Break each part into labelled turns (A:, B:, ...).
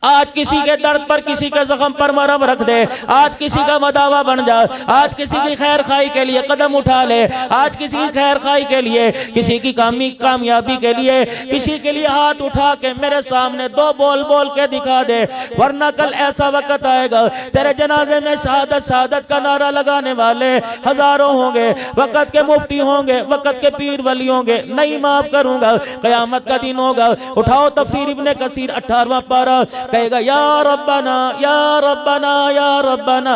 A: आज किसी के दर्द पर, किसी के जख्म पर मरहम रख दे, आज किसी का मदावा बन जा, आज किसी की खैर खाई के लिए कदम उठा ले, आज किसी की खैर खाई के लिए, किसी की कामयाबी के लिए, किसी के लिए हाथ उठा के मेरे सामने दो बोल बोल के दिखा दे, वरना कल ऐसा वक्त आएगा तेरे जनाजे में शहादत शहादत का नारा लगाने वाले हजारों होंगे, वक्त के मुफ्ती होंगे, वक्त के पीर वली होंगे, नहीं माफ करूंगा, कयामत का दिन होगा। उठाओ तफसीर इब्ने कसीर 18वां पारा, कहेगा या रब्बना या रब्बना या रब्बना,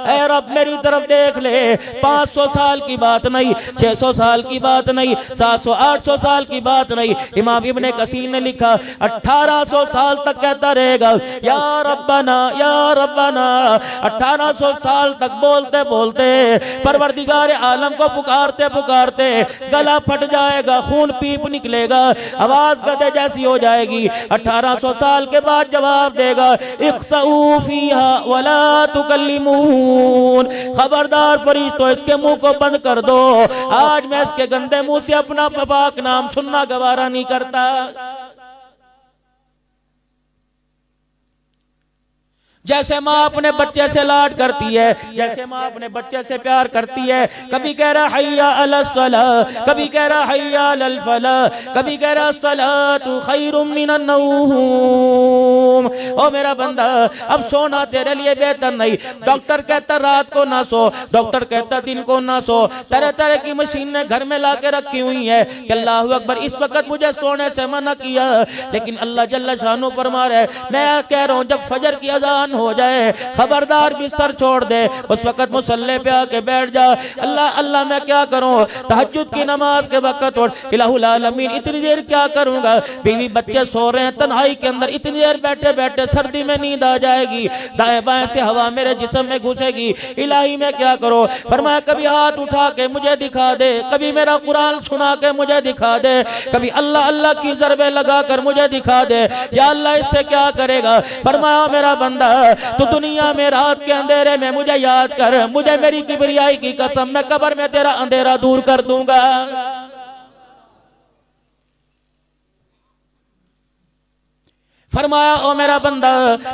A: ऐ रब मेरी तरफ देख ले। 500 साल की बात नहीं, 600 साल की बात नहीं, 700-800 साल की बात नहीं, इमाम इब्ने कसीर ने लिखा 1800 साल तक कहता रहेगा या रब्बना या रब्बना। 1800 साल तक बोलते बोलते परवरदिगार आलम को पुकारते पुकारते गला फट जाएगा, खून पीप निकलेगा, आवाज गदे जैसी हो जाएगी। 1800 साल के बाद जवाब देगा इख्सऊ फीहा वला तुकल्लिमून, खबरदार फरिश्तों इसके मुंह को बंद कर दो, आज मैं इसके गंदे मुंह से अपना पाक नाम सुनना गवारा नहीं करता। जैसे माँ अपने बच्चे से लाड करती है, जैसे माँ अपने बच्चे से प्यार करती है, कभी कह रहा हैया अलस सलाह, कभी कह रहा हैया अलल फलाह, कभी कह रहा सलातु खैरुम मिनन नौम। ओ मेरा बंदा अब सोना तेरे लिए बेहतर नहीं, डॉक्टर कहता रात को ना सो, डॉक्टर कहता दिन को ना सो, तरह तरह की मशीनें घर में ला के रखी हुई है कि अल्लाह अकबर इस वक्त मुझे सोने से मना किया, लेकिन अल्लाह जल्ल शानू फरमा रहे मैं कह रहा हूँ जब फजर की अजान हो जाए खबरदार बिस्तर छोड़ दे, उस वक्त मुसल्ले पे आके बैठ जा। अल्लाह अल्लाह मैं क्या करूं, तहज्जुद की नमाज के वक्त और इलाहुल आलमीन इतनी देर क्या करूंगा, बीवी बच्चे सो रहे हैं तन्हाई के अंदर, इतनी देर बैठे बैठे सर्दी में नींद आ जाएगी, दाएं बाएं से हवा मेरे जिस्म में घुसेगी, इलाही मैं क्या करूं। फरमाया कभी हाथ उठा के मुझे दिखा दे, कभी मेरा कुरान सुना के मुझे दिखा दे, कभी अल्लाह अल्लाह की ज़रबे लगा कर मुझे दिखा दे, या अल्लाह इससे क्या करेगा। फरमाया मेरा बंदा तो दुनिया में रात के अंधेरे में मुझे याद कर, मुझे मेरी किबरियाई की कसम मैं कब्र में तेरा अंधेरा दूर कर दूंगा। फरमाया ओ मेरा बंदा,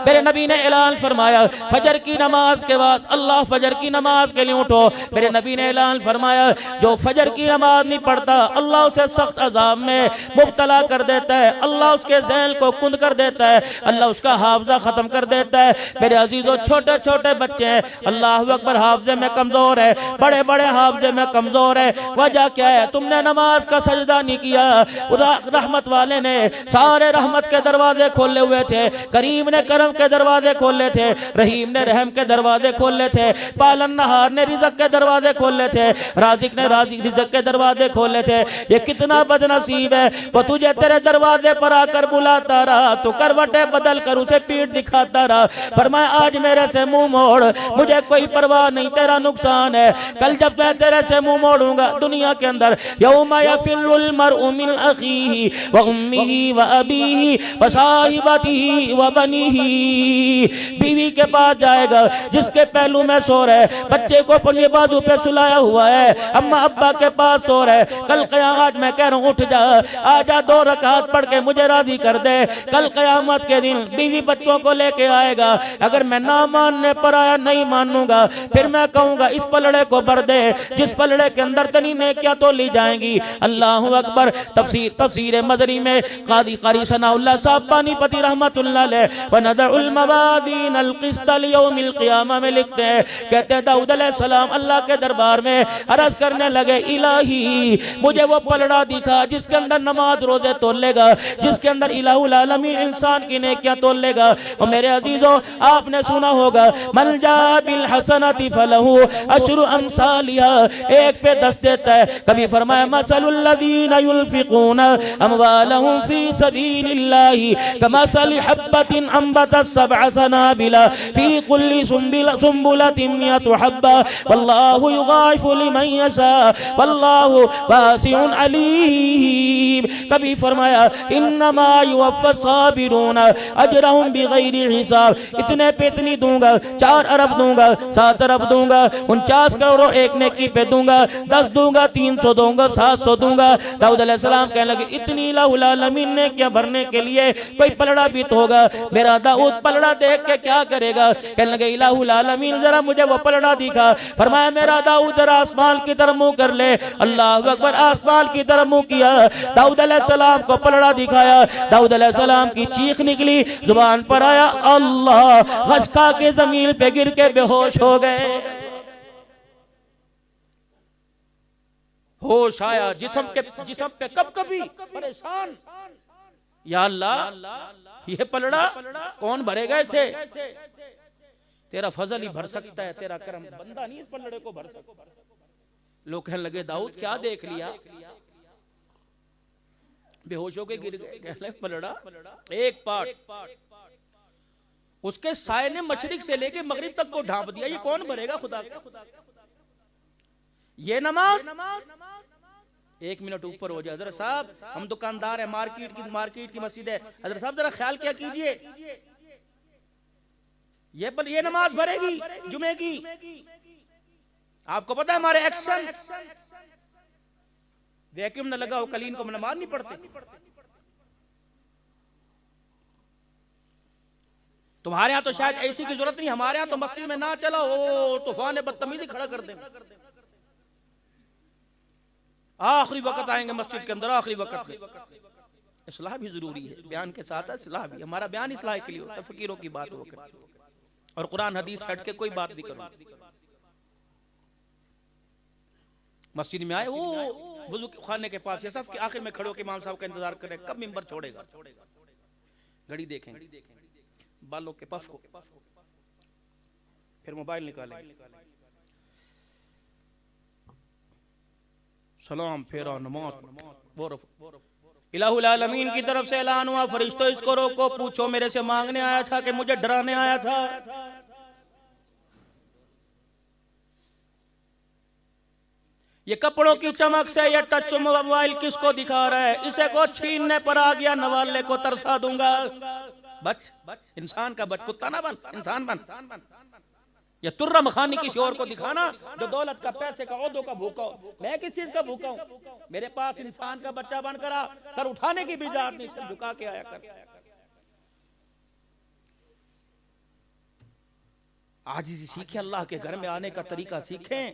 A: मेरे नबी ने ऐलान फरमाया फजर की नमाज के बाद अल्लाह फजर की नमाज के लिए उठो। मेरे नबी ने ऐलान फरमाया जो फजर की नमाज नहीं पढ़ता अल्लाह उसे सख्त अजाब में मुब्तला कर देता है, अल्लाह उसके ज़हन को कुंद कर देता है, अल्लाह उसका हाफजा खत्म कर देता है। मेरे अजीजों छोटे छोटे बच्चे हैं, अल्लाह अकबर हाफजे में कमजोर है, बड़े बड़े हाफजे में कमजोर है, वजह क्या है, तुमने नमाज का सजदा नहीं किया। रहमत वाले ने सारे रहमत के दरवाजे खोले हुए थे, करीम ने करम के दरवाजे खोले थे, रहीम ने रहम के दरवाजे खोले थे, पालन नहार ने रिज़्क़ के दरवाजे खोले थे, राज़िक ने रिज़्क़ के दरवाजे खोले थे। ये कितना बदनसीब है, वो तुझे तेरे दरवाजे पर आकर बुलाता रहा, तो करवटे बदल कर उसे पीठ दिखाता रहा। फरमाया आज मेरे से मुंह मोड़, मुझे कोई परवाह नहीं, तेरा नुकसान है। कल जब मैं तेरे से मुंह मोड़ूंगा दुनिया के अंदर यौमा यफिरुल मरउ मिन अखीही व उम्मिही व अबीही व साहिबतिही व बनीही, बीवी के पास जाएगा जिसके पहलू में सो रहे, बच्चे को अपने बाजू पे सुलाया हुआ है, अम्मा अब्बा के पास सो रहे। कल क़यामत मैं कह रहा हूँ उठ जा, आजा 2 रकात पढ़ के मुझे राजी कर दे। कल क़यामत के दिन बीवी बच्चों को लेके आएगा, अगर मैं ना मानने पर आया नहीं मानूंगा, फिर मैं कहूंगा इस पलड़े को भर दे जिस पलड़े के अंदर तनी नेकियां तो ली जाएंगी। अल्लाहु अकबर। तफसीर मजरी में क़ादी क़ारी सनाउल्लाह साहब पानीपती रहमतुल्लाह अलैह व नदउल मवादीन अल क़िस्त लियौमिल क़ियामा में लिखते हैं, कहते हैं दाऊद अलैहिस्सलाम अल्लाह के दरबार में अर्ज़ करने लगे इलाही मुझे वो पलड़ा दिखा जिसके अंदर नमाज रोजे तोलेगा, जिसके अंदर इलाहुल आलमीन इंसान की नेकियां तोलेगा। और मेरे अजीजों आपने सुना होगा मन जा बिल हसनति फलहु अशरु अमसालिहा, एक पे 10 देता है। कभी फरमाया मसलुल लज़ीना युनफ़िक़ूना अमवालहुम फ़ी सबीलिल्लाहि कमसलि हब्बतिन अंबतत सबअ सनाबिला फ़ी कुल्ली सुंबुलतिन मिअतु हब्बा वल्लाहु युग़ाइफ़ु लिमन यशा वल्लाहु वासिउन अलीम। कभी फरमाया इन्नमा युवफ़्फ़ा साबिरूना अजरहुम बिग़ैरि हिसाब, इतने पे इतनी दूंगा, 4 अरब दूंगा, 7 अरब दूंगा, 49 करोड़ एक नेकी पे दूंगा, 10 दूंगा, 300 दूंगा, 700 दूंगा। दाऊद अलैहिस्सलाम कहने लगे इतनी इलाहुल आलमीन ने क्या भरने के लिए कोई पलड़ा भी तो होगा। मेरा दाऊद पलड़ा देख के क्या करेगा? कहने लगे इलाहुल आलमीन जरा मुझे वो पलड़ा दिखा। फरमाया मेरा दाऊद जरा आसमान की तरफ मुंह कर ले। अल्लाह अकबर, आसमान की तरफ मुंह किया, दाऊद अलैहिस्सलाम को पलड़ा दिखाया। दाऊद अलैहिस्सलाम की चीख निकली, जुबान पर आया अल्लाह, खसका के जमीन पे गिर के बेहोश हो गए। होश आया, जिस्म पे कब कभी परेशान, या अल्लाह ये पलड़ा कौन भरेगा इसे? तेरा फजल ही भर सकता है, तेरा करम, बंदा नहीं इस पलड़े को भर सकता। लोग कहने लगे दाऊद क्या देख लिया? बेहोश होके गिर गए। कहने पलड़ा एक पार्ट, उसके साये ने मशरिक से लेके मगरिब तक को ढांप दिया, ये कौन भरेगा खुदा का? ये नमाज एक मिनट ऊपर हो जाए। हजरत साहब हम दुकानदार है, मार्केट की मस्जिद है, हजरत साहब जरा ख्याल क्या कीजिए, ये नमाज भरेगी जुमे की? आपको पता है हमारे एक्शन, वैक्यूम न लगा हो कलीन को नमाज नहीं पढ़ते। तुम्हारे यहाँ तो शायद ऐसी की जरूरत नहीं, हमारे यहाँ तो मस्जिद में ना चला हो तूफान बदतमीजी खड़ा कर देंगे। आखिरी वक्त आएंगे मस्जिद के अंदर, आखिरी वक्त में इस्लाह भी जरूरी है, बयान के साथ इस्लाह भी। हमारा बयान इस्लाह के लिए होता है, फकीरों की बात हो और कुरान हदीस हट के कोई बात नहीं करो। मस्जिद में आए, वो वुजू खाने के पास या सब के आखिर में खड़े होकर इमाम साहब का इंतजार करें कब मिंबर छोड़ेगा। घड़ी देखेंगे, बालों के पफ को, फिर मोबाइल निकालेंगे, सलाम फेरा नमाज। इलाहुल आलमीन की तरफ से ऐलान हुआ, फरिश्तों इसको रोको, पूछो मेरे से मांगने आया था कि मुझे डराने आया था? ये कपड़ों की चमक से ये टच मोबाइल किसको दिखा रहा है? इसे को छीनने पर आ गया, नवाले को तरसा दूंगा। बच इंसान का बच, कुत्ता ना बन, इंसान बन। ये तुर्रा मखानी किसी और को दिखाना जो दौलत का, पैसे का, ओहदों का भूखा हो। मैं किस चीज का भूखा हूं? मेरे पास इंसान का बच्चा बनकर आ, सर उठाने की भी जात नहीं, सर झुका के आया कर। आजिज़ी सीखे, अल्लाह के घर में आने का तरीका सीखें।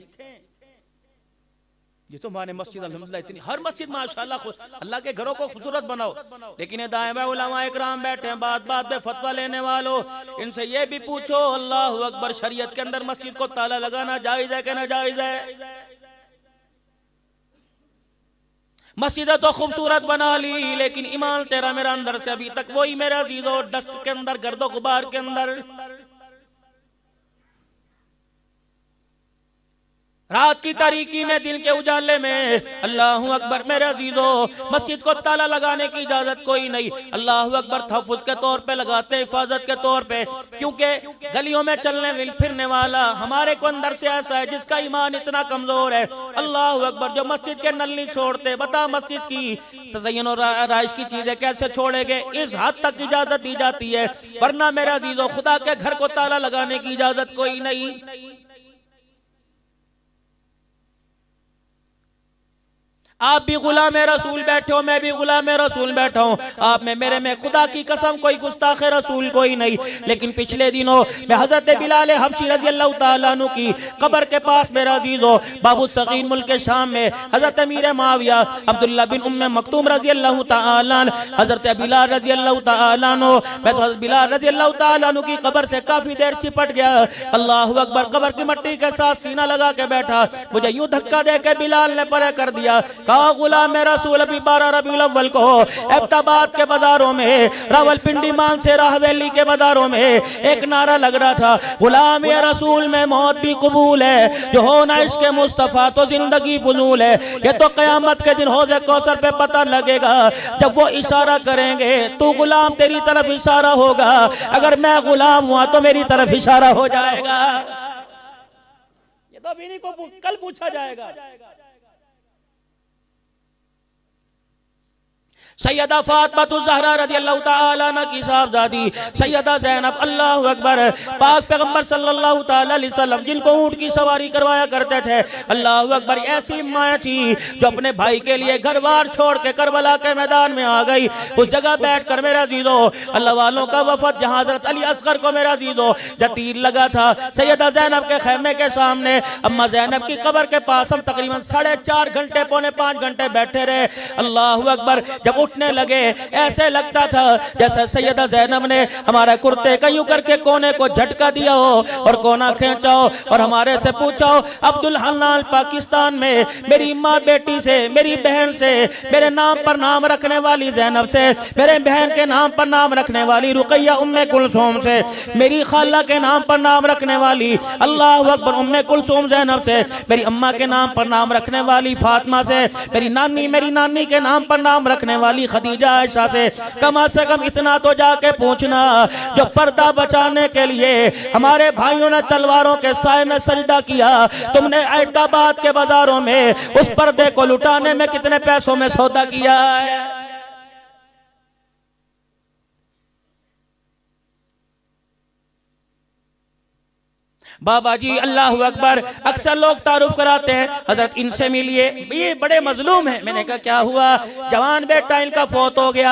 A: ये तो हमारे मस्जिद अल्हम्दुलिल्लाह इतनी, हर मस्जिद माशाल्लाह अल्लाह के घरों को खूबसूरत बनाओ। लेकिन ये दाएं बाएं उलमा इकराम बैठे हैं, बात बात पे फतवा लेने वालों, इनसे ये भी पूछो अल्लाह अकबर, शरीयत के अंदर मस्जिद को ताला लगाना जायज है कि ना जायज है? मस्जिद तो खूबसूरत बना ली, लेकिन ईमान तेरा मेरा अंदर से अभी तक वही मेरा अजीजों, डस्ट के अंदर, गर्दो गुबार के अंदर। रात की तारीकी में, दिन के उजाले में, अल्लाह अकबर मेरे अजीजों, मस्जिद को ताला लगाने की इजाजत कोई नहीं। अल्लाह अकबर तहफ़्फ़ुज़ के तौर पे लगाते, हिफाजत के तौर पे, क्योंकि गलियों में चलने फिरने वाला हमारे को अंदर से ऐसा है जिसका ईमान इतना कमजोर है। अल्लाह अकबर, जो मस्जिद के नल नहीं छोड़ते, बता मस्जिद की तज़य्युन और आराइश की चीजें कैसे छोड़ेंगे? इस हद तक इजाजत दी जाती है, वरना मेरे अजीजों खुदा के घर को ताला लगाने की इजाजत कोई नहीं। आप भी गुलाम रसूल बैठे हो, मैं भी गुलाम रसूल बैठा हूँ। आप में मेरे में खुदा की कसम कोई गुस्ताख रसूल कोई नहीं। लेकिन पिछले दिनों मैं हजरत बिलाल हबशी रजी अल्लाह तआला अन्हु की कब्र के पास मेरा अजीजो बाबू सगीर मुल्क के शाम में हजरत अमीर माविया अब्दुल्ला बिन उम्मे मक्तूम रजी अल्लाह तआला हजरत बिलाल रजी अल्लाह तआला अन्हु, मैं तो हजरत बिलाल रजी अल्लाह तआला अन्हु की कब्र से काफी देर चिपट गया। अल्लाह अकबर, कब्र की मिट्टी के साथ सीना लगा के बैठा, मुझे यूं धक्का दे के बिलाल ने परे कर दिया। कहा गुलाम रसूल अभी 12 रबीउल अव्वल को एबटाबाद के बाजारों में, रावलपिंडी मानसेरा हवेली के बाजारों में एक नारा लग रहा था, गुलाम रसूल में मौत भी कबूल है, जो हो ना इश्क़ मुस्तफ़ा तो जिंदगी फजूल है। ये तो क़यामत के दिन हौज़े कौसर पे पता लगेगा, जब वो इशारा करेंगे तू गुलाम, तेरी तरफ इशारा होगा, अगर मैं गुलाम हुआ तो मेरी तरफ इशारा हो जाएगा। ये तो अभी नहीं को कल पूछा जाएगा। सैयदा फातिमा ज़हरा रज़ियल्लाहु ताला अन्हा की साहबजादी सैयदा ज़ैनब, अल्लाहु अकबर, पाक पैगंबर सल्लल्लाहु ताला अलैहि वसल्लम जिनको ऊंट की सवारी करवाया करते थे, अल्लाहु अकबर, ऐसी माँ थी जो अपने भाई के लिए घर बार छोड़ के करबला के मैदान में आ गई। उस जगह बैठ कर मेरा अजीजो, अल्लाह वालों का वफद जहाँ हज़रत अली असगर को मेरा अजीजो जब तीर लगा था सैयदा ज़ैनब के खैमे के सामने, अम्मा ज़ैनब की कब्र के पास हम तकरीबन 4.5 घंटे पौने 5 घंटे बैठे रहे। अल्लाहु अकबर, जब उठने लगे ऐसे लगता था जैसे सैयदा ज़ैनब ने हमारे कुर्ते का यूं करके कोने को झटका दिया हो और कोना खींचा हो और हमारे से पूछा हो, अब्दुल हन्नान पाकिस्तान में मेरी माँ बेटी से, मेरी बहन से, मेरे नाम पर नाम रखने वाली ज़ैनब से, मेरे बहन के नाम पर नाम रखने वाली रुकैया उम्मे कुलसूम से, मेरी खाला के नाम पर नाम रखने वाली अल्लाह अकबर उम्मे कुलसूम ज़ैनब से, मेरी अम्मा के नाम पर नाम रखने वाली फातिमा से, मेरी नानी के नाम पर नाम रखने वाली खदीजा आयशा से कम इतना तो जाके पूछना, जो पर्दा बचाने के लिए हमारे भाइयों ने तलवारों के साए में सजदा किया, तुमने ऐबटाबाद के बाजारों में उस पर्दे को लुटाने में कितने पैसों में सौदा किया है। बाबा जी अल्लाह अकबर, अक्सर लोग तारुफ कराते हैं हजरत इनसे मिलिए, ये बड़े मजलूम हैं। मैंने कहा क्या हुआ? जवान बेटा इनका फौत हो गया,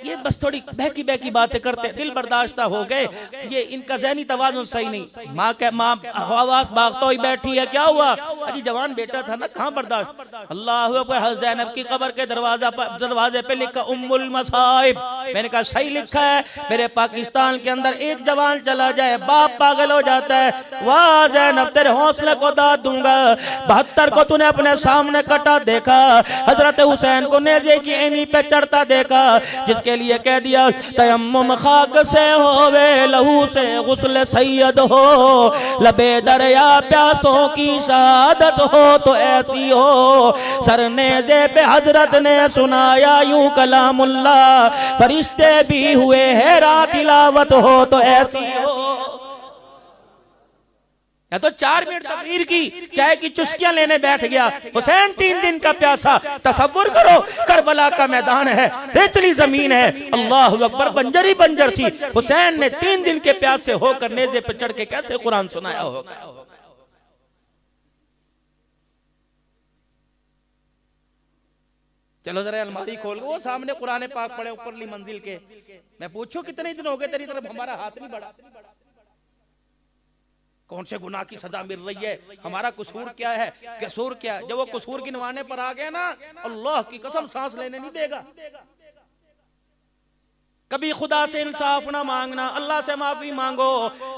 A: ये बस थोड़ी बहकी बहकी बातें करते, दिल बर्दाश्ता हो गए, ये इनका ज़हनी तवाज़ुन सही नहीं। माँ हवास भागता हुई बैठी है, क्या हुआ? अजी जवान बेटा था ना, कहाँ बर्दाश्त। अल्लाह अकबर, ज़ैनब की कब्र के दरवाजे पे लिखा उम्मुल मसाइब। मैंने कहा सही लिखा है। मेरे पाकिस्तान के अंदर एक जवान चला जाए बाप पागल हो जाता है। वाह ज़ैनब, तेरे हौसले को दाद दूंगा। 72 को तूने अपने सामने कटा देखा, हजरत हुसैन को नेज़े की एनी पे चढ़ता देखा, जिसके लिए कह दिया तयम्मुम खाक से होवे, लहू से गुस्ल सैयद हो, लबे दरिया प्यासों की शहादत हो तो ऐसी हो, सर नेज़े पे हजरत ने सुनाया यूं कलामुल्लाह, फरिश्ते भी हुए हैरा तिलावत हो तो ऐसी हो। या तो 4 मिनट तकरीर की, चाय की चुस्कियां लेने बैठ गया। हुसैन 3 दिन का प्यासा, तसव्वुर करो करबला का मैदान है, रेतली जमीन है, अल्लाह अकबर, बंजर ही बंजर थी। हुसैन ने 3 दिन के प्यासे होकर नेज़े पे चढ़ के कैसे कुरान सुनाया होगा। चलो जरा अलमारी खोल, वो सामने कुरान पाक पड़े ऊपरली मंजिल के। मैं पूछूं कितने दिन हो गए तेरी तरफ हमारा हाथ नहीं बढ़ा? कौन से गुनाह की सजा मिल रही है? हमारा कसूर क्या है? कसूर क्या है? जब वो कसूर गिनवाने पर आ गया ना, अल्लाह की कसम सांस लेने नहीं देगा। कभी खुदा से इंसाफ ना मांगना, अल्लाह से माफी मांगो।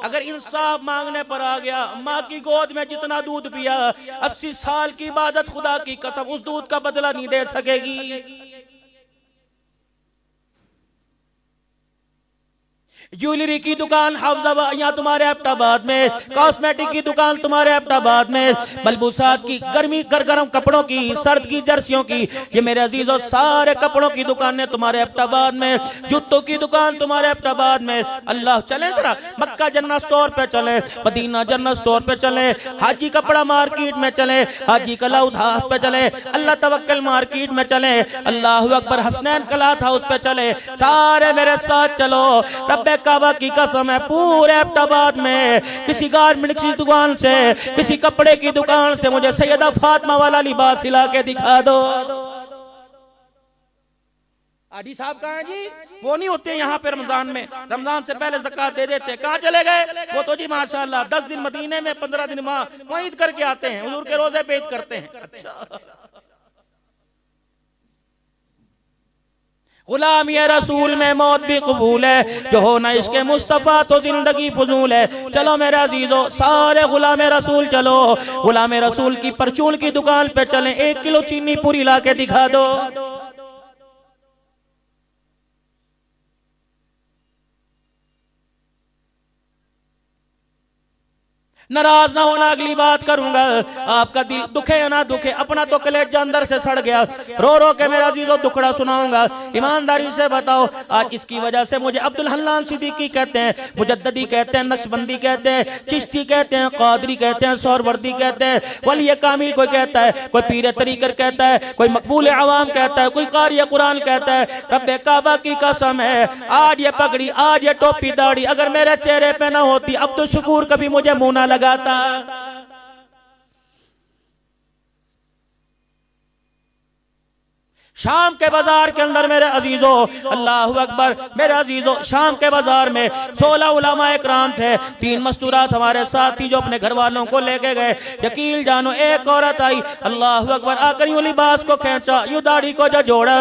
A: अगर इंसाफ मांगने पर आ गया, माँ की गोद में जितना दूध पिया, 80 साल की इबादत, खुदा की कसम उस दूध का बदला नहीं दे सकेगी। ज्वेलरी की दुकान यहाँ तुम्हारे एबटाबाद में, कॉस्मेटिक की दुकान तुम्हारे एबटाबाद में, मलबूसात की गर्मी गरम कपड़ों की, सर्द की जर्सियों की, ये मेरे अजीजों सारे कपड़ों की दुकानें तुम्हारे एबटाबाद में, जूतों की दुकान तुम्हारे एबटाबाद में। अल्लाह, चले जरा मक्का जन्नत स्टोर पे चले, मदीना जन्नत स्टोर पे चले, हाजी कपड़ा मार्केट में चले, हाजी कलाउद हाउस पे चले, अल्लाह तवक्कल मार्केट में चले, अल्लाह अकबर हसनैन कलाथ हाउस पे चले, सारे मेरे साथ चलो। रब्बे काबा की कसम है, पूरे एबटाबाद में किसी गारमेंट की दुकान से, किसी कपड़े की दुकान से मुझे सैयदा फातिमा वाला लिबास सिला के दिखा दो। आदी साहब कहाँ हैं जी? वो नहीं होते यहाँ पे रमजान में, रमजान से पहले ज़कात दे देते। कहाँ चले गए वो? तो जी माशाल्लाह 10 दिन मदीने में, 15 दिन वहाँ ईद करके आते हैं, हुजूर के रोजे पे ईद करते हैं। अच्छा, गुलाम ये रसूल में मौत भी कबूल है, जो हो ना इसके मुस्तफ़ा तो जिंदगी फजूल है। चलो मेरे अजीजों सारे गुलाम रसूल चलो, गुलाम रसूल की परचून की दुकान पे चलें, 1 किलो चीनी पूरी ला के दिखा दो। नाराज ना होना, अगली बात करूंगा। आपका दिल दुखे या ना दुखे, अपना तो कलेजा अंदर से सड़ गया, रो रो के मेरा अजीजों दुखड़ा सुनाऊंगा। ईमानदारी से बताओ, आज इसकी वजह से मुझे अब्दुल हन्नान सिद्दीकी कहते हैं, मुजद्ददी कहते हैं, नक्शबंदी कहते हैं, चिश्ती कहते हैं, कादरी कहते हैं, सोहरवर्दी कहते हैं, वली कामिल कोई कहता है, कोई पीर तरीकर कहता है, कोई मकबूल अवाम कहता है, कोई कारी कुरान कहता है। रब्बे काबा की कसम है, आज ये पगड़ी, आज ये टोपी दाढ़ी अगर मेरे चेहरे पे ना होती, अब तो शुक्र कभी मुझे मुंह ना लगाता। शाम के बाजार के अंदर मेरे अजीजों, अल्लाहु अकबर, मेरे अजीजों, शाम के बाजार में 16 उलमा इकराम थे, 3 मस्तूरात हमारे साथ थी जो अपने घर वालों को लेके गए। यकीन जानो एक औरत आई, अल्लाहु अकबर, आकर यूं लिबास को खींचा, यूं दाढ़ी को जो जोड़ा,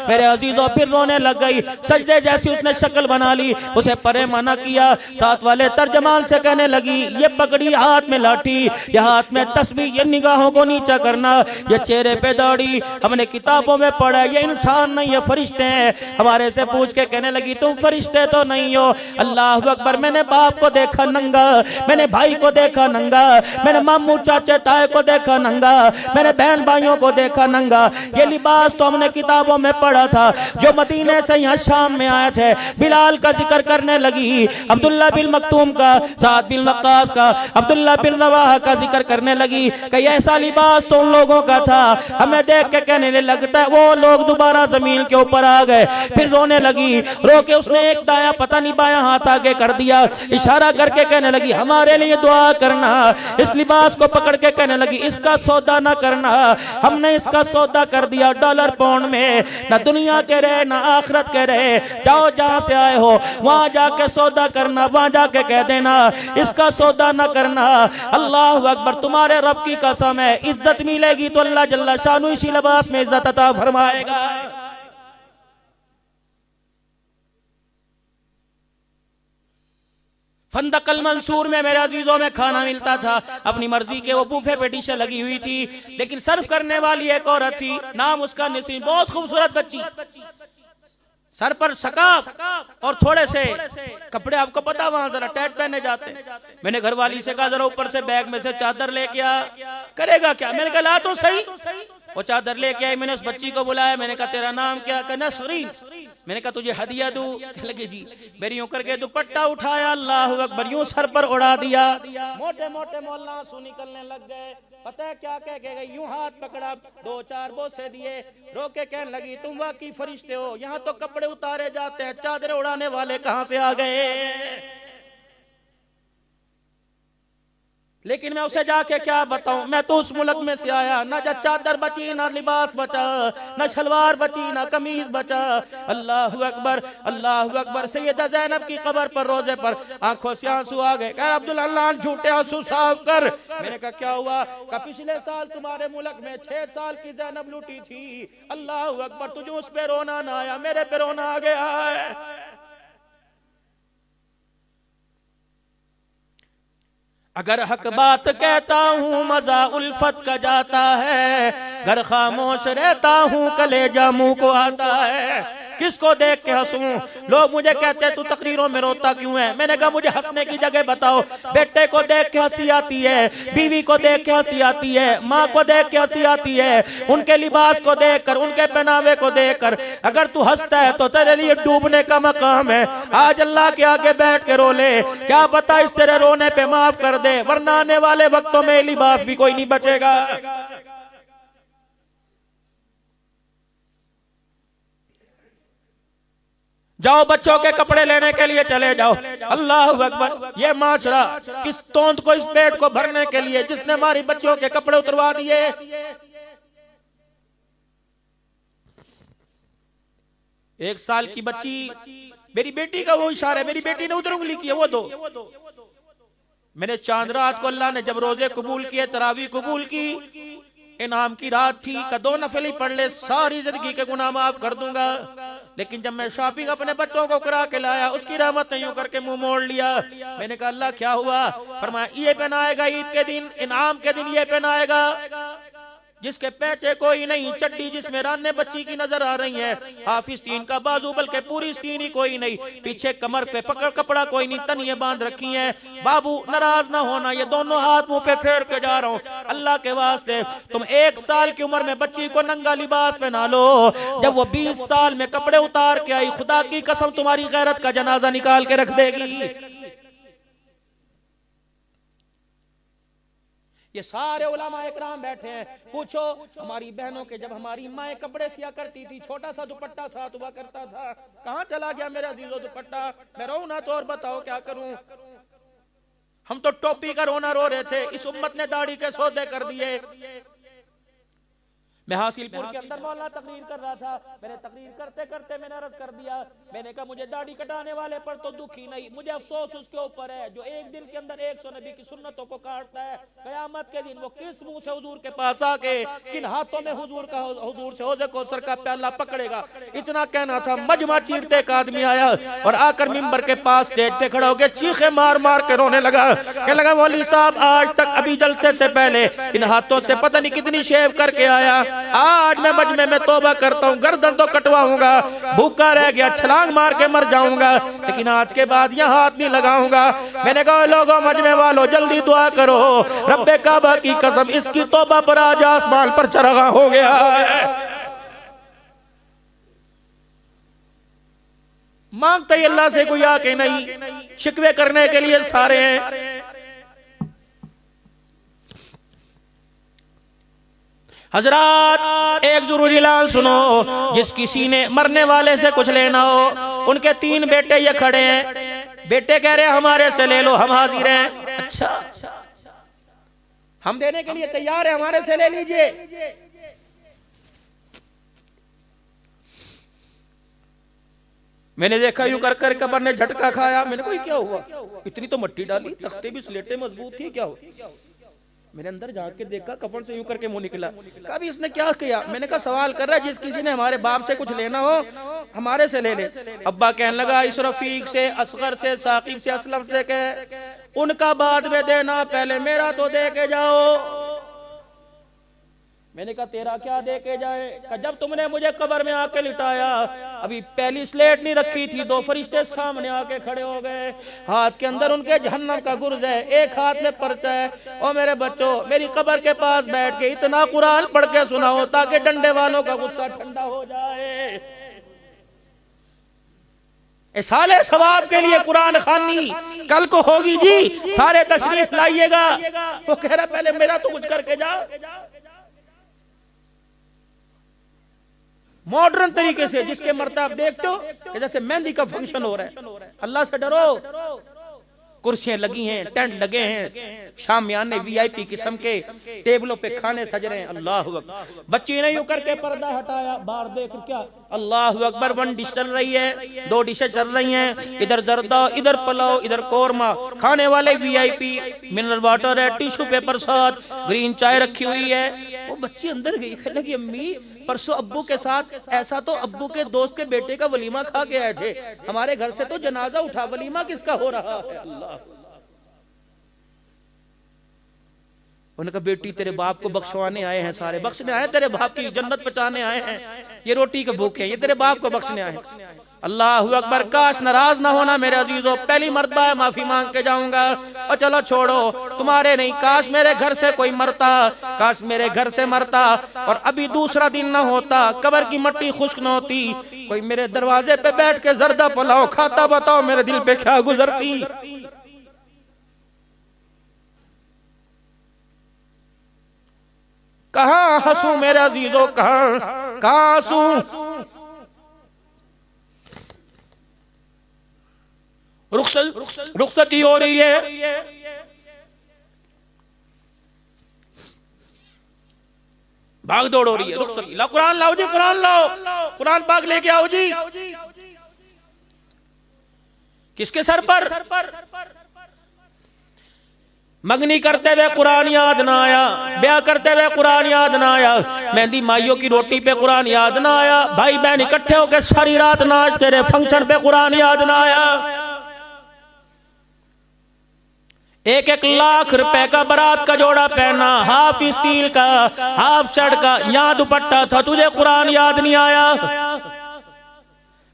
A: मेरे अजीजों फिर रोने लग गई। सजदे जैसी उसने शक्ल बना ली, उसे परे मना किया। साथ वाले तर्जमान से कहने लगी, ये पगड़ी, हाथ में लाठी, ये हाथ में तस्बीह, ये निगाहों को नीचा करना, ये चेहरे पे दाढ़ी, हमने किताबों में पढ़ा, ये इंसान नहीं ये फरिश्ते हैं। हमारे से पूछ के कहने लगी, तुम फरिश्ते तो नहीं हो। अल्लाह अकबर, मैंने बाप को देखा नंगा, मैंने भाई को देखा नंगा, मैंने मामू चाचे ताए को देखा नंगा, मैंने बहन भाइयों को देखा नंगा। ये लिबास तो हमने किताबों में पढ़ा था। जो मदीने से यहाँ शाम में आए थे, बिलाल का जिक्र करने लगी, अब्दुल्ला बिन मक्तूम का, साद बिन वक्कास का, अब्दुल्ला बिन रवाहा का जिक्र करने लगी कि ऐसा लिबास तो उन लोगों का था। हमें देख के कहने लगता है, वो लोग दोबारा जमीन के ऊपर आ गए। फिर रोने लगी, रो के उसने एक दाया पता नहीं बाया हाथ आगे कर दिया, इशारा करके कहने लगी, हमारे लिए दुआ करना। इस लिबास को पकड़ के कहने लगी, इसका सौदा ना करना, हमने इसका सौदा कर दिया डॉलर पाउंड में, ना दुनिया के रहे ना आखिरत के रहे। जाओ जहां से आए हो वहां जाके सौदा करना, वहां जाके कह देना इसका सौदा ना करना। अल्लाह अकबर, तुम्हारे रब की कसम है, इज्जत मिलेगी तो अल्लाह जल्ला शानु इसी लिबास में इज्जत अता फरमाएगा। फंदकल मंसूर में मेरे अजीजों में खाना मिलता था, अपनी मर्जी के वो बूफे पे डिशें लगी हुई थी, लेकिन सर्व करने वाली एक औरत थी, नाम उसका निस्रीन, बहुत खूबसूरत बच्ची, सर पर सकाफ और थोड़े से कपड़े, आपको पता वहां जरा टाइट पहने जाते। मैंने घरवाली से कहा, जरा ऊपर से बैग में से चादर लेके आ। करेगा क्या? मैंने कहा ला तो सही। वो चादर लेके आई, मैंने उस बच्ची को बुलाया, मैंने कहा तेरा नाम क्या? कहना नसरीन। मैंने कहा तुझे हदिया दूं? लगे जी। मेरी यूं करके दुपट्टा उठाया, अल्लाह अकबर, यूं सर पर उड़ा दिया। मोटे मोटे मोहल्ला आंसू निकलने लग गए। पता है क्या कह के गई? यूं हाथ पकड़ा, 2-4 बोसे दिए, रोके कहने लगी, तुम वाकई फरिश्ते हो, यहाँ तो कपड़े उतारे जाते हैं, चादरें उड़ाने वाले कहां से आ गए? लेकिन मैं उसे जाके क्या बताऊं, मैं तो उस मुल्क में से आया, ना चादर बची, ना लिबास बचा, ना शलवार बची, ना कमीज बचा। अल्लाह अकबर, अल्लाह अकबर। सैयदा ज़ैनब की कब्र पर रोजे पर आंखों से आंसू आ गए। कहा अब्दुल हन्नान, झूठे आंसू साफ कर। मैंने कहा क्या हुआ? कहा पिछले साल तुम्हारे मुल्क में 6 साल की ज़ैनब लूटी थी। अल्लाह अकबर, तुझे उस पे रोना ना आया, मेरे पे रोना आ गया है। अगर हक बात कहता हूँ मजा उल्फत का जाता है, घर खामोश रहता हूँ कलेजा मुंह को आता है। किसको देख के हंसूं? लोग मुझे कहते हैं तू तकरीरों में रोता क्यों है? मैंने कहा मुझे हंसने की जगह बताओ। बेटे को देख के हंसी आती है, बीवी को देख के हंसी आती है, माँ को देख के हंसी आती है, उनके लिबास को देखकर, उनके पहनावे को देखकर। अगर तू हंसता है तो तेरे लिए डूबने का मकाम है। आज अल्लाह के आगे बैठ के रो ले, क्या पता इस तेरे रोने पे माफ कर दे, वरना आने वाले वक्तों में लिबास भी कोई नहीं बचेगा। जाओ बच्चों के कपड़े लेने के लिए चले जाओ। अल्लाह अकबर, ये माशरा किस तोंद को, इस पेट को भरने के लिए जिसने हमारी बच्चों के कपड़े उतरवा दिए। एक साल की बच्ची, मेरी बेटी का वो इशारा है, मेरी बेटी ने उधर उंगली की है, वो दो। मैंने चांद रात को अल्लाह ने जब रोजे कबूल किए, तरावी कबूल की, इनाम की रात थी, का 2 नफली पढ़ ले, सारी जिंदगी के गुनाह माफ कर दूंगा। लेकिन जब मैं शॉपिंग अपने बच्चों को करा के लाया, उसकी रहमत नहीं करके मुंह मोड़ लिया। मैंने कहा अल्लाह क्या हुआ? फरमाया ये पहनाएगा ईद के दिन, इनाम के दिन ये पहनाएगा। जिसके पैचे कोई नहीं, चड्डी जिसमें राने बच्ची की नजर आ रही है, हाफिज तीन का बाजू बल्कि पूरी स्तीन ही कोई नहीं, पीछे कमर पे पकड़ कपड़ा कोई नहीं, तनिए बांध रखी है। बाबू नाराज ना होना, ये दोनों हाथ मुंह पे फेर के जा रहा हूँ, अल्लाह के वास्ते तुम 1 साल की उम्र में बच्ची को नंगा लिबास पहना लो, जब वो 20 साल में कपड़े उतार के आई, खुदा की कसम तुम्हारी गैरत का जनाजा निकाल के रख देगी। ये सारे उलमा इकराम बैठे हैं, पूछो हमारी बहनों के जब हमारी माएँ कपड़े सिया करती थी, छोटा सा दुपट्टा साथ हुआ करता था, कहां चला गया मेरा अजीजो दुपट्टा? मैं रो ना तो और बताओ क्या करूं? हम तो टोपी का रोना रो रहे थे, इस उम्मत ने दाढ़ी के सौदे कर दिए। मैं हासिलपुर के अंदर मौलाना तकरीर कर रहा था, मैंने तकरीर करते करते मैंने अर्ज कर दिया, मैंने कहा मुझे दाढ़ी कटाने वाले पर तो दुख ही नहीं, मुझे अफसोस उसके ऊपर है जो एक दिन के अंदर 100 नबी की सुन्नतों को काटता है। कयामत के दिन वो किस मुंह से हुजूर के पास आके किन हाथों में हुजूर से हौज़े कौसर का प्याला पकड़ेगा। इतना कहना था, मजमा चीरते एक आदमी आया और आकर मिंबर के पास स्टेज पे खड़ा होकर चीखे मार मार के रोने लगा, कहने लगा मौलवी साहब आज तक अभी जलसे से पहले इन हाथों से पता नहीं कितनी शेव करके आया, आज मैं मजमे में तौबा करता हूँ, गर्दन तो कटवाऊंगा, भूखा रह गया, छलांग मार के मर जाऊंगा, लेकिन आज के बाद यह हाथ नहीं लगाऊंगा। मैंने कहा लोगों मजमे वालों जल्दी दुआ करो, रब्बे काबा की कसम इसकी तौबा पर आज आसमान पर चरगा हो गया है। मांगते ही अल्लाह से कोई आके नहीं, शिकवे करने के लिए सारे हैं। हजरात एक जरूरी ऐलान सुनो, जिस किसी ने मरने वाले से कुछ लेना हो, उनके 3 बेटे ये खड़े हैं, बेटे कह रहे हैं हमारे से ले लो, हम हाजिर हैं। अच्छा हम देने के लिए तैयार हैं, हमारे से ले लीजिए। मैंने देखा यूं कर कर कब्र ने झटका खाया, मैंने कहा क्या हुआ, इतनी तो मिट्टी डाली, तख्ते भी स्लेटें मजबूत थी, क्या हुआ? मैंने अंदर जाके देखा, कफन से यूं करके मुंह निकला। कभी इसने क्या किया? मैंने कहा सवाल कर रहा है, जिस किसी ने हमारे बाप से कुछ लेना हो हमारे से ले ले। अब्बा कहने लगा इस रफीक से, असगर से, साकिब से, असलम से कह उनका बाद में देना, पहले मेरा तो दे के जाओ। मैंने कहा तेरा क्या दे के जाए? कहा जब तुमने मुझे कब्र में आके लिटाया, अभी पहली स्लेट नहीं रखी थी, 2 फरिश्ते सामने आके खड़े हो गए, हाथ के अंदर उनके जहन्नम का गुर्ज है, एक हाथ में पर्चा है। और मेरे बच्चों मेरी कब्र के पास बैठ के इतना कुरान पढ़ के सुनाओ ताकि डंडे वालों का गुस्सा ठंडा हो जाए। साले सवाब के लिए कुरान खानी कल को होगी जी, सारे तशरीफ लाइएगा। वो कह रहा पहले मेरा तो कुछ करके जाओ। मॉडर्न तरीके से जिसके मरते आप देखते हो कि जैसे मेहंदी का फंक्शन हो रहा है। अल्लाह से डरो, कुर्सियां लगी हैं, टेंट लगे हैं, शामियाने वीआईपी किस्म के, टेबलों पे खाने सज रहे हैं। अल्लाह अकबर। बच्ची ने यूं करके पर्दा हटाया, बाहर देख क्या अल्लाह अकबर। 1 डिश चल रही है, 2 डिशें चल रही हैं, इधर जर्दा, इधर पुलाव, इधर कोरमा। खाने वाले वीआईपी, मिनरल वाटर है, टिश्यू पेपर साथ, ग्रीन चाय रखी हुई है। वो बच्ची अंदर गई, कहने लगी अम्मी परसों अब्बू के साथ ऐसा तो अब्बू के दोस्त के बेटे का वलीमा खा के आए थे, हमारे घर से तो जनाजा उठा, वलीमा किसका हो रहा है? अल्लाह। उन्होंने कहा बेटी तेरे बाप को बख्शवाने आए हैं, सारे बख्शने आए, तेरे बाप की जन्नत पहुंचाने आए हैं, ये रोटी के भूखे हैं, ये तेरे बाप को बख्शने आए हैं। अल्लाह अकबर। काश नाराज ना होना मेरे अजीजों, पहली मर्तबा माफी मांग के जाऊंगा। और चलो छोड़ो, तुम्हारे नहीं, काश मेरे घर से कोई मरता, काश मेरे घर से मरता और अभी दूसरा दिन ना होता, कब्र की मट्टी खुश्क न होती, कोई मेरे दरवाजे पे बैठ के जर्दा पुलाव खाता, बताओ मेरे दिल पे क्या गुजरती। कहां हंसू मेरे अजीजों, कहां हंसू? रुखसती हो रही है, भाग दौड़ हो रही है, रुखसती। ला कुरान लाओ जी, कुरान लाओ, कुरान पाक लेके आओ जी। किसके सर पर? मंगनी करते हुए कुरान याद ना आया, ब्याह करते हुए कुरान याद ना आया, मेहंदी माइयों की रोटी पे कुरान याद ना आया, भाई बहन इकट्ठे होकर सारी रात नाच तेरे फंक्शन पे कुरान याद ना आया। 1-1 लाख रुपए का बारात का जोड़ा पहना, हाफ स्टील का, हाफ शर्ट का, यहाँ दुपट्टा था, तुझे कुरान याद नहीं आया?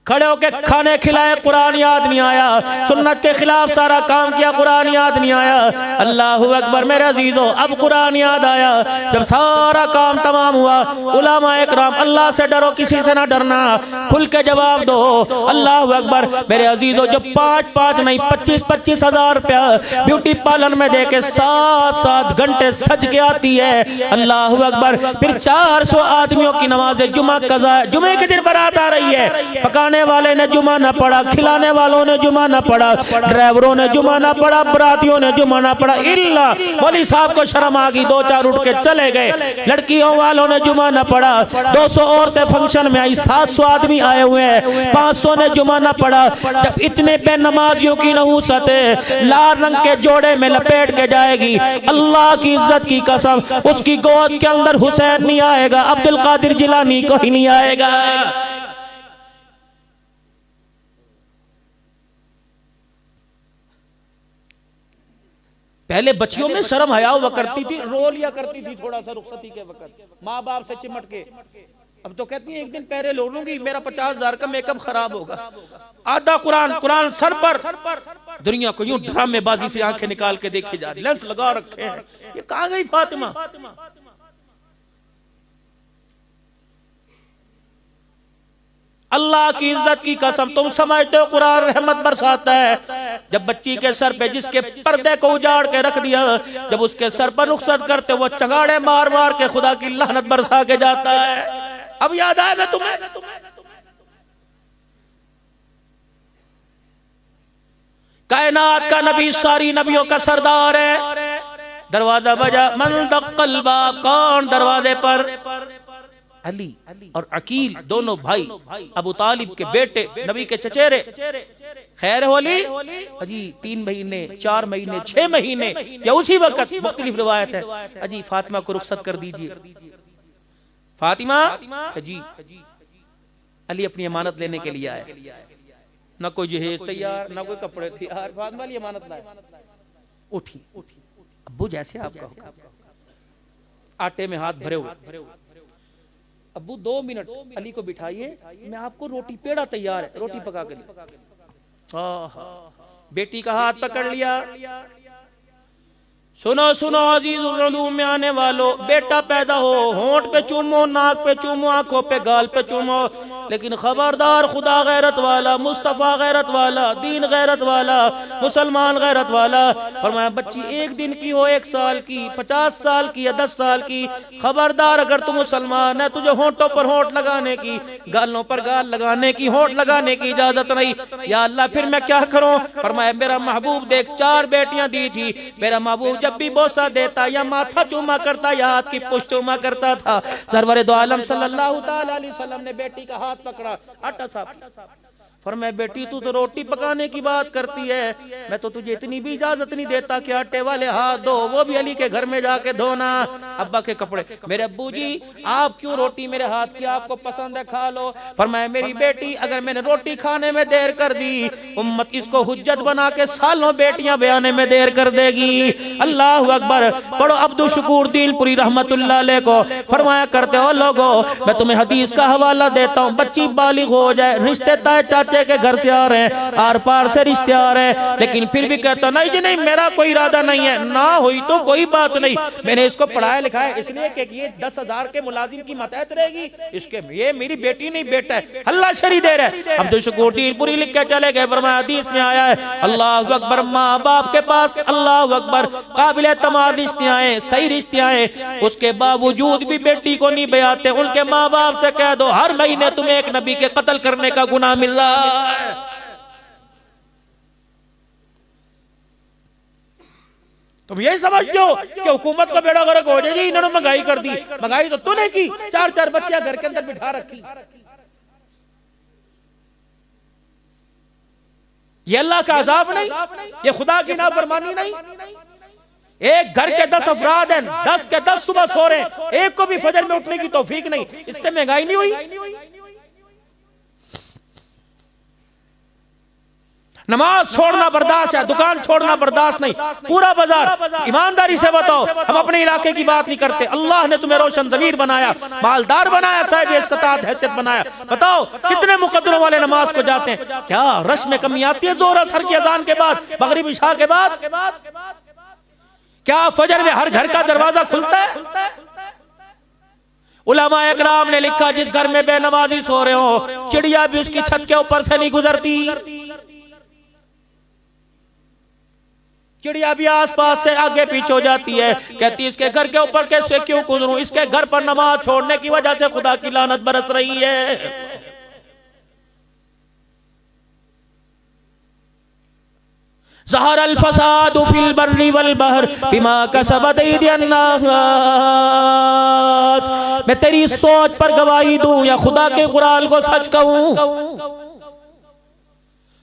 A: खड़े होके खाने खिलाए, कुरान याद नहीं आया? सुन्नत के खिलाफ सारा काम किया, कुरान याद नहीं आया? अल्लाहु अकबर मेरे अजीजों, अब कुरान याद आया। जब सारा काम तमाम हुआ, उलमा इकराम, अल्लाह से डरो, किसी से ना डरना, खुल के जवाब दो। अल्लाहु अकबर मेरे अजीजों, जो 5-5 नहीं 25-25 हजार रुपया ब्यूटी पार्लर में दे के 7-7 घंटे सज के आती है, अल्लाहु अकबर, फिर 400 आदमियों की नमाज जुमा कज़ा, जुमे के दिन बारात आ रही है, पकाने वाले ने जुमा ना पढ़ा, खिलाने वालों ने जुमा ना पढ़ा, ड्राइवरों ने जुमा ना पढ़ा, बरातियों ने जुमा ना पढ़ा, इल्ला मौलवी साहब को शर्म आ गई, 2-4 उठ के चले गए, लड़कियों वालों ने जुमा ना पढ़ा, 200 औरतें फंक्शन में आई, 700 आदमी आए हुए हैं, 500 ने जुमा ना पढ़ा। जब इतने बेनमाजियों की नहूसत लाल रंग के जोड़े में लपेट के जाएगी, अल्लाह की इज्जत की कसम, उसकी गोद के अंदर हुसैन नहीं आएगा, अब्दुल कादिर जिलानी को ही नहीं आएगा। पहले बच्चियों में शर्म हया हुआ करती थी, रो लिया करती थी थोड़ा सा रुखसती के वक्त, माँ बाप से चिमट के। अब तो कहती है एक दिन पहले लो लूंगी, मेरा 50,000 का मेकअप खराब होगा। आधा कुरान सर पर, दुनिया को यूं ड्रामेबाजी से आंखें निकाल के देखी जा रही, लेंस लगा रखे हैं। ये कहां गई फातिमा? अल्लाह की इज्जत की कसम, तुम समझते हो कुरान रहमत बरसाता है? जब बच्ची के सर पे जिसके पर्दे को उजाड़ के रख दिया, जब उसके सर पर रुखसत करते वो चगाड़े मार मार के खुदा की लानत बरसा के जाता है। अब याद आया मैं तुम्हें? कायनात का नबी, सारी नबियों का सरदार है। दरवाजा बजा, मन दक्कल बाब, कौन दरवाजे पर? अली और अकील, दोनों भाई, अबू तालिब के बेटे, नबी के चचेरे। खैर होली अजी 3 महीने, 4 महीने, 6 महीने या उसी वक्त, मुख्तलिफ रिवायत है। अजी फातिमा को रुखसत कर दीजिए। फातिमा जी, अली अपनी अमानत लेने के लिए आए, ना कोई जहेज तैयार, ना कोई कपड़े तैयार, फातिमा अली अमानत लाए। उठी, अब्बू जैसे आपका हुक्म, आटे में हाथ भरे हुए। अब्बू 2 मिनट अली को बिठाइए, मैं आपको रोटी, पेड़ा तैयार है, रोटी पका के लिए। बेटी का हाथ पकड़ लिया। सुनो सुनो अजीजुल उलूम में आने वालों, बेटा पैदा हो, होंठ पे चूमो, नाक पे चूमो, आंखों पे, गाल पे चूमो, लेकिन खबरदार, खुदा गैरत वाला, मुस्तफा गैरत वाला, दीन गैरत वाला, मुसलमान गैरत वाला। फरमाया बच्ची 1 दिन की हो, 1 साल की, 50 साल की या 10 साल की, खबरदार अगर तू मुसलमान है, तुझे होंठों पर होंठ लगाने की, गालों पर गाल लगाने की, होंठ लगाने की इजाजत नहीं। या अल्लाह फिर मैं क्या करूं? फरमाया मेरा महबूब देख, 4 बेटियां दी थी, मेरा महबूब जब भी बोसा देता या माथा चूमा करता या हाथ की पुष्ट चूमा करता था। सरवरे दो आलम सल्लल्लाहु ताला अलैहि वसल्लम ने बेटी का हाथ पकड़ा, आटा साफ। फरमाया बेटी तू तो रोटी पकाने की बात करती है, मैं तो तुझे इतनी भी इजाजत नहीं देता कि आटे वाले हाथ धो, वो भी अली के घर में जाके धोना। अब्बा के कपड़े, मेरे अब्बू जी आप क्यों रोटी मेरे हाथ की, आपको पसंद है खा लो। फरमाया मेरी बेटी अगर मैंने रोटी खाने में देर कर दी, उम्मत इसको हुज्जत बना के सालों बेटियां बयाने में देर कर देगी। अल्लाह अकबर। पढ़ो अब्दुल शुकूर दिलपुरी रहमतुल्लाह अलैह को। फरमाया करते हो लोगो, मैं तुम्हें हदीस का हवाला देता हूँ, बच्ची बालिग हो जाए, रिश्ते तय चाचे के घर से आ रहे हैं, आर पार से रिश्ते आ रहे हैं, लेकिन फिर भी कहता नहीं जी नहीं, मेरा कोई इरादा नहीं है, ना हुई तो कोई बात नहीं, मैंने इसको पढ़ाया लिखाया इसलिए कि ये 10,000 के मुलाजिम की मतहत रहेगी, इसके ये मेरी बेटी नहीं बेटा है, अल्लाह शरी दे रहा है। अब्दुल शुकूर दिलपुरी लिख के चले गए। फरमाया हदीस में आया है, अल्लाह अकबर, माँ बाप के पास अल्लाह अकबर काबिल तमाम रिश्ते आए, सही रिश्ते आए, उसके बावजूद भी बेटी को नहीं बयाते, उनके माँ बाप से कह दो हर महीने तुम्हें एक नबी के कत्ल करने का गुनाह मिल रहा है। तुम यही समझते हो कि हुकूमत का बेड़ा गर्क हो जाएगी, इन्होंने महंगाई कर दी। महंगाई तो तूने की, 4-4 बच्चियां घर के अंदर बिठा रखी। ये अल्लाह का अजाब नहीं, ये खुदा की नाफरमानी नहीं। एक घर के 10 अफराद हैं, 10 के 10 सुबह सो रहे हैं, एक को भी फजर में उठने की तौफीक नहीं, इससे महंगाई नहीं हुई?
B: नमाज छोड़ना बर्दाश्त है, दुकान छोड़ना बर्दाश्त नहीं। पूरा बाजार ईमानदारी से बताओ, हम अपने इलाके की बात नहीं करते। अल्लाह ने तुम्हें रोशन ज़मीर बनाया, मालदार बनाया, साहिब इस्तात हैसियत बनाया। बताओ कितने मुकद्दरों वाले नमाज को जाते हैं। क्या रश में कमी आती है जोर असर की अजान के बाद, मगरिब इशा के बाद? क्या फजर में हर घर का दरवाजा खुलता है? उलमा इकराम ने लिखा, जिस घर में बेनमाजी सो रहे हो, चिड़िया भी उसकी छत के ऊपर से नहीं गुजरती। चिड़िया भी आसपास से आगे पीछे हो जाती है, कहती इसके घर के ऊपर कैसे क्यों गुजरूं, इसके घर पर नमाज छोड़ने की वजह से खुदा की लानत बरस रही है। ज़हर अल फसादु फिल बर्रि वल बहर बिमा कसबत अयदियन नास। मैं तेरी सोच पर गवाही दूं या खुदा के कुरान को सच कहूं?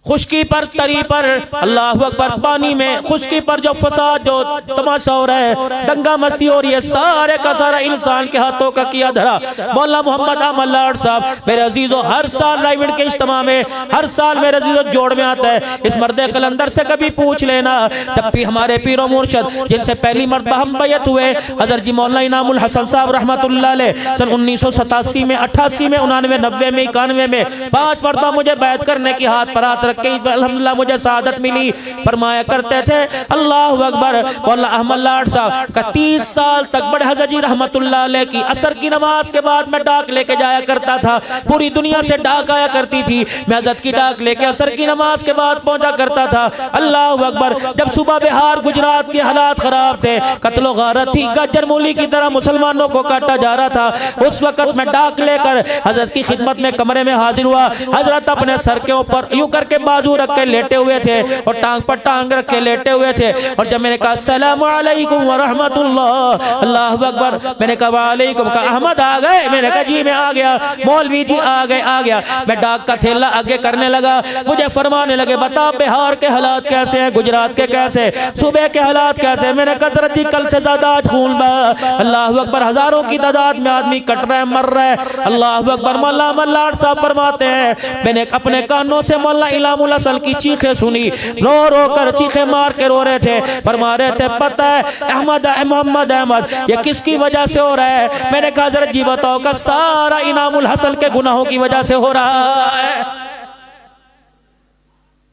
B: खुशकी पर, तरी पर, अल्लाह अकबर, पानी में खुशकी पर जो फसाद, जो तमाशा हो रहा है, दंगा मस्ती हो रही है, सारे का सारा इंसान के हाथों का किया धरा। मौलाना मोहम्मद अहमद लाड साहब, मेरे अजीजों, हर साल लाइव के इज्तिमा में, हर साल मेरे अजीजों जोड़ में आता है। इस मर्द कलंदर से कभी पूछ लेना, जब भी हमारे पीरो मुर्शद जिनसे पहली मरतबा हम बैत हुए, हज़रत जी मौलाना इनामुल हसन साहब रहमतुल्लाह अलैह, सन 1987 में, 88 में, 89 90 में, 91 में 5 मरतबा मुझे बैत करने की हाथ पर हाथ अल्हम्दुलिल्लाह मुझे सादत मिली। फरमाया करते थे, अल्लाह अकबर, मौलाना अहमद लाड साहब का 30 साल तक बड़े हज़रत जी रहमतुल्लाह अलैह की असर की नमाज के बाद मैं डाक लेके जाया करता था। पूरी दुनिया से डाक आया करती थी, मैं हज़रत की डाक लेके असर की नमाज के बाद पहुंचा करता था। अल्लाह अकबर, जब सुबह बिहार गुजरात के हालात खराब थे, कत्लो गारत थी, गज्जर मूली की तरह मुसलमानों को काटा जा रहा था, उस वक्त मैं डाक लेकर हज़रत की खिदमत में कमरे में हाजिर हुआ। हज़रत अपने सर के ऊपर यूं करके बाजू रख के लेटे हुए थे और टांग पर टांग रख के लेटे हुए थे। और जब मैंने कहा अस्सलामु अलैकुम व रहमतुल्लाह, अल्लाहु अकबर, मैंने कहा वालेकुम, कहा अहमद आ गए? मैंने कहा जी मैं आ गया। मौलवी जी आ गए? आ गया। मैं डाक का थैला आगे करने लगा, मुझे फरमाने लगे बता बिहार के हालात कैसे हैं, गुजरात के कैसे, सुबह के हालात कैसे? मैंने कहा हज़रत जी कल से ज्यादा आज खून बहा। अल्लाहु अकबर, हजारों की तादाद में आदमी कट रहा है, मर रहा है। अल्लाहु अकबर। मौलाना अहमद लाड साहब फरमाते हैं, मैंने अपने कानों से मौलाना इनामुल हसन की चीखें सुनी, रो रो कर चीखें मार के रो रहे थे, फरमा रहे थे पता है अहमद, मोहम्मद अहमद, ये किसकी वजह से हो रहा है? मैंने कहा हज़रत जी बताओ, का सारा इनामुल हसन के गुनाहों की वजह से हो रहा है।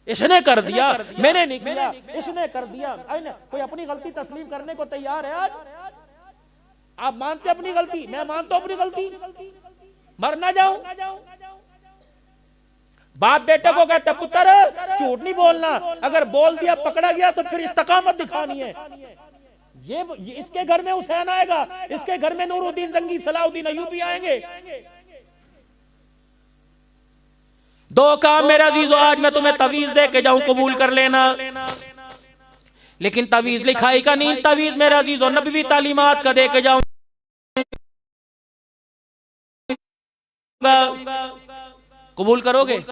B: इसने कर दिया, मैंने नहीं किया, इसने कर दिया। कोई अपनी गलती तस्लीम करने को तैयार है? आज आप मानते अपनी गलती, मैं मानता हूं अपनी गलती, मर ना जाऊं। बाप बेटे को कहता पुत्र झूठ नहीं बोलना, अगर बोल दिया पकड़ा गया तो फिर इस्तकामत दिखानी है। ये इसके घर में हुसैन आएगा, इसके घर में नूरुद्दीन जंगी, सलाउद्दीन अय्यूबी आएंगे। दो काम मेरे अजीजों, आज मैं तुम्हें तवीज दे के जाऊं, कबूल कर लेना, लेकिन तवीज लिखाई का नहीं, तवीज मेरे अजीजों नबवी तालीमात का दे के जाऊं। कबूल करोगे?